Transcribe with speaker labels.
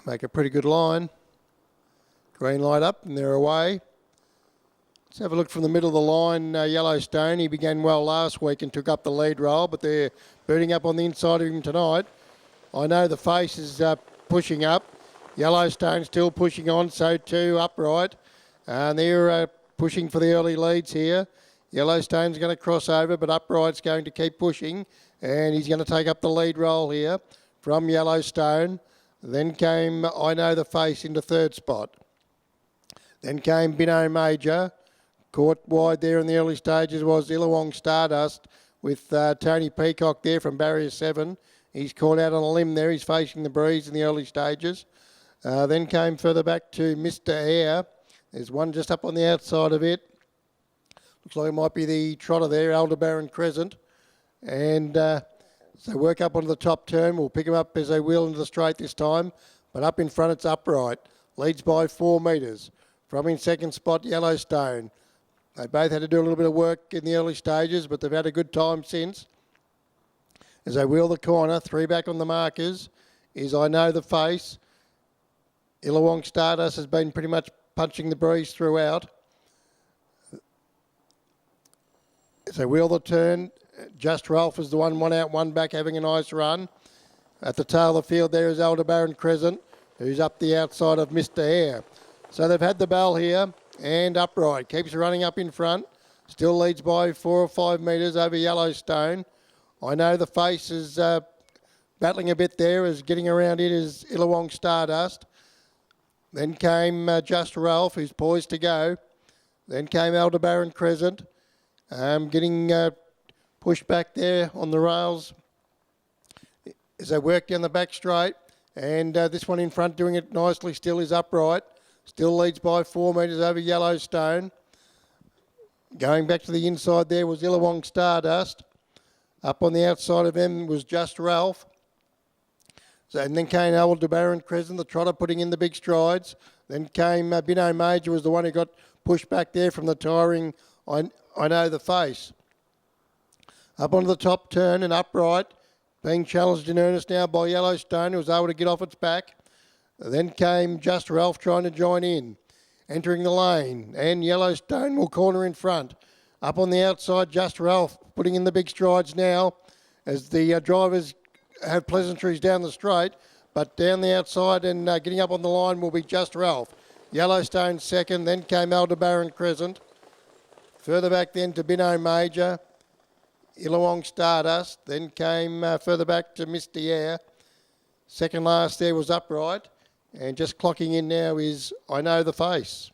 Speaker 1: Make a pretty good line. Green light up and they're away. Let's have a look from the middle of the line. Yellowstone, he began well last week and took up the lead role, but they're booting up on the inside of him tonight. I know the face is pushing up. Yellowstone still pushing on, so too Upright. And they're pushing for the early leads here. Yellowstone's going to cross over, but Upright's going to keep pushing, and he's going to take up the lead role here from Yellowstone. Then came I Know the Face into third spot. Then came Binno Major. Caught wide there in the early stages was Illawong Stardust with Tony Peacock there from barrier 7. He's caught out on a limb there. He's facing the breeze in the early stages. Then came further back to Mr. Air. There's one just up on the outside of it. Looks like it might be the trotter there, Aldebaran Crescent. And so work up onto the top turn. We'll pick him up as they wheel into the straight this time. But up in front, it's Upright. Leads by 4 metres. From in second spot, Yellowstone. They both had to do a little bit of work in the early stages, but they've had a good time since. As they wheel the corner, 3 back on the markers is I Know the Face. Illawong Stardust has been pretty much punching the breeze throughout. As they wheel the turn, Just Ralph is the one out, one back, having a nice run. At the tail of the field there is Aldebaran Crescent, who's up the outside of Mr. Air. So they've had the bell here, and Upright keeps running up in front. Still leads by 4 or 5 metres over Yellowstone. I Know the Face is battling a bit there, as getting around it is Illawong Stardust. Then came Just Ralph, who's poised to go. Then came Aldebaran Crescent, getting pushed back there on the rails as they work down the back straight. And this one in front doing it nicely still is Upright. Still leads by 4 metres over Yellowstone. Going back to the inside there was Illawong Stardust. Up on the outside of him was Just Ralph. So, and then came Aldebaran Crescent, the trotter putting in the big strides. Then came Binno Major was the one who got pushed back there from the tiring I Know the Face. Up onto the top turn and Upright, being challenged in earnest now by Yellowstone, who was able to get off its back. Then came Just Ralph trying to join in, entering the lane, and Yellowstone will corner in front. Up on the outside, Just Ralph putting in the big strides now as the drivers have pleasantries down the straight, but down the outside and getting up on the line will be Just Ralph. Yellowstone second, then came Aldebaran Crescent. Further back then to Binno Major, Illawong Stardust, then came further back to Mr. Air. Second last there was Upright, and just clocking in now is I Know the Face.